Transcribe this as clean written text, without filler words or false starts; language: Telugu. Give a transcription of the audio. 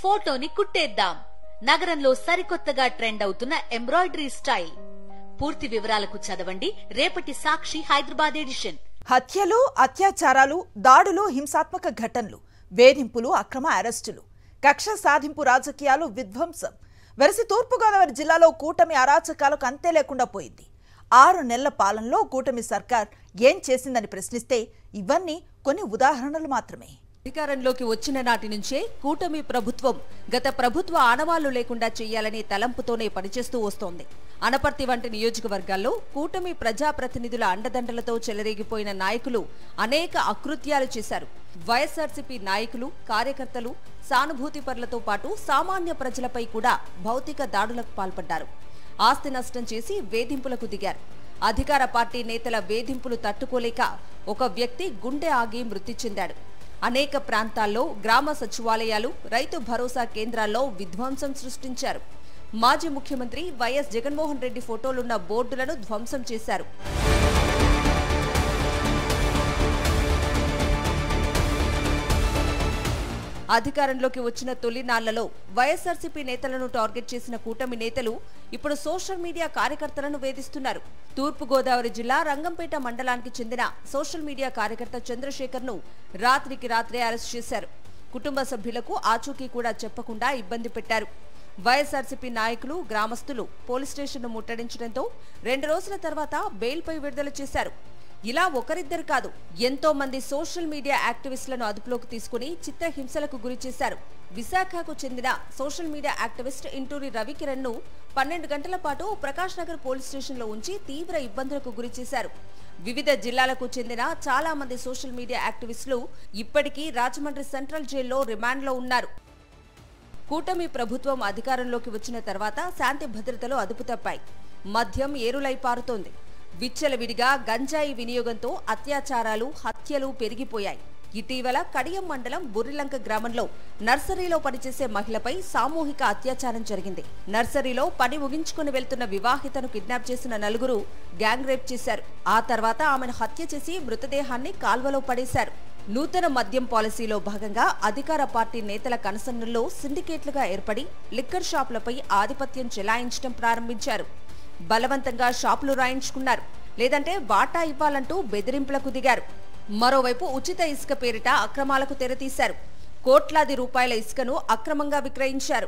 ఫోటోని కుట్టేద్దాం. నగరంలో సరికొత్తగా ట్రెండ్ అవుతున్న ఎంబ్రాయిడరీ స్టైల్. పూర్తి వివరాలకు చదవండి రేపటి సాక్షి హైదరాబాద్ ఎడిషన్. హత్యలు, అత్యాచారాలు, దాడులు, హింసాత్మక ఘటనలు, వేధింపులు, అక్రమ అరెస్టులు, కక్ష సాధింపు రాజకీయాలు, విధ్వంసం. వెరసి తూర్పుగోదావరి జిల్లాలో కూటమి అరాచకాలకు అంతే లేకుండా పోయింది. 6 నెలల పాలనలో కూటమి సర్కార్ ఏం చేసిందని ప్రశ్నిస్తే ఇవన్నీ కొన్ని ఉదాహరణలు మాత్రమే. అధికారంలోకి వచ్చిన నాటి నుంచే కూటమి ప్రభుత్వం గత ప్రభుత్వ ఆనవాళ్లు లేకుండా చేయాలనే తలంపుతోనే పనిచేస్తూ వస్తోంది. అనపర్తి వంటి నియోజకవర్గాల్లో కూటమి ప్రజాప్రతినిధుల అండదండలతో చెలరేగిపోయిన నాయకులు అనేక అకృత్యాలు చేశారు. వైఎస్ఆర్సీపీ నాయకులు, కార్యకర్తలు, సానుభూతిపరులతో పాటు సామాన్య ప్రజలపై కూడా భౌతిక దాడులకు పాల్పడ్డారు. ఆస్తి నష్టం చేసి వేధింపులకు దిగారు. అధికార పార్టీ నేతల వేధింపులు తట్టుకోలేక ఒక వ్యక్తి గుండె ఆగి మృతి చెందాడు. అనేక ప్రాంతాల్లో గ్రామ సచివాలయాలు, రైతు భరోసా కేంద్రాల్లో విధ్వంసం సృష్టించారు. మాజీ ముఖ్యమంత్రి వైఎస్ జగన్మోహన్ రెడ్డి ఫోటోలున్న బోర్డులను ధ్వంసం చేశారు. అధికారంలోకి వచ్చిన తొలి నాళ్లలో వైఎస్ఆర్సీపీ నేతలను టార్గెట్ చేసిన కూటమి నేతలు ఇప్పుడు సోషల్ మీడియా కార్యకర్తలను వేధిస్తున్నారు. తూర్పుగోదావరి జిల్లా రంగంపేట మండలానికి చెందిన సోషల్ మీడియా కార్యకర్త చంద్రశేఖర్ ను రాత్రికి రాత్రే అరెస్ట్ చేశారు. కుటుంబ సభ్యులకు ఆచూకీ కూడా చెప్పకుండా ఇబ్బంది పెట్టారు. వైఎస్ఆర్సీపీ నాయకులు, గ్రామస్తులు పోలీస్ స్టేషన్ను ముట్టడించడంతో 2 రోజుల తర్వాత బెయిల్పై విడుదల చేశారు. ఇలా ఒకరిద్దరు కాదు, ఎంతో మంది సోషల్ మీడియా యాక్టివిస్టులను అదుపులోకి తీసుకుని చిత్రహింసలకు గురి చేశారు. విశాఖకు చెందిన social media activist Inturi Ravikiran ను 12 గంటల పాటు ప్రకాష్ నగర్ పోలీస్ స్టేషన్లో ఉంచి తీవ్ర ఇబ్బందులకు గురి చేశారు. వివిధ జిల్లాలకు చెందిన చాలా మంది సోషల్ మీడియా యాక్టివిస్టులు ఇప్పటికీ రాజమండ్రి సెంట్రల్ జైల్లో రిమాండ్లో ఉన్నారు. కూటమి ప్రభుత్వం అధికారంలోకి వచ్చిన తర్వాత శాంతి భద్రతలు అదుపు తప్పాయి. మద్యం ఏరులై పారుతోంది. విచ్చలవిడిగా గంజాయి వినియోగంతో అత్యాచారాలు, హత్యలు పెరిగిపోయాయి. ఇటీవల కడియం మండలం బుర్రిలంక గ్రామంలో నర్సరీలో పనిచేసే మహిళపై సామూహిక అత్యాచారం జరిగింది. నర్సరీలో పని ముగించుకుని వెళ్తున్న వివాహితను కిడ్నాప్ చేసిన 4 గ్యాంగ్ రేప్ చేశారు. ఆ తర్వాత ఆమెను హత్య చేసి మృతదేహాన్ని కాల్వలో పడేశారు. నూతన మద్యం పాలసీలో భాగంగా అధికార పార్టీ నేతల కనసన్నల్లో సిండికేట్లుగా ఏర్పడి లిక్కర్ షాపులపై ఆధిపత్యం చెలాయించడం ప్రారంభించారు. బలవంతంగా షాపులు రాయించుకున్నారు. లేదంటే వాటా ఇవ్వాలంటూ బెదిరింపులకు దిగారు. మరోవైపు ఉచిత ఇసుక పేరిట అక్రమాలకు తెరతీశారు. కోట్లాది రూపాయల ఇసుకను అక్రమంగా విక్రయించారు.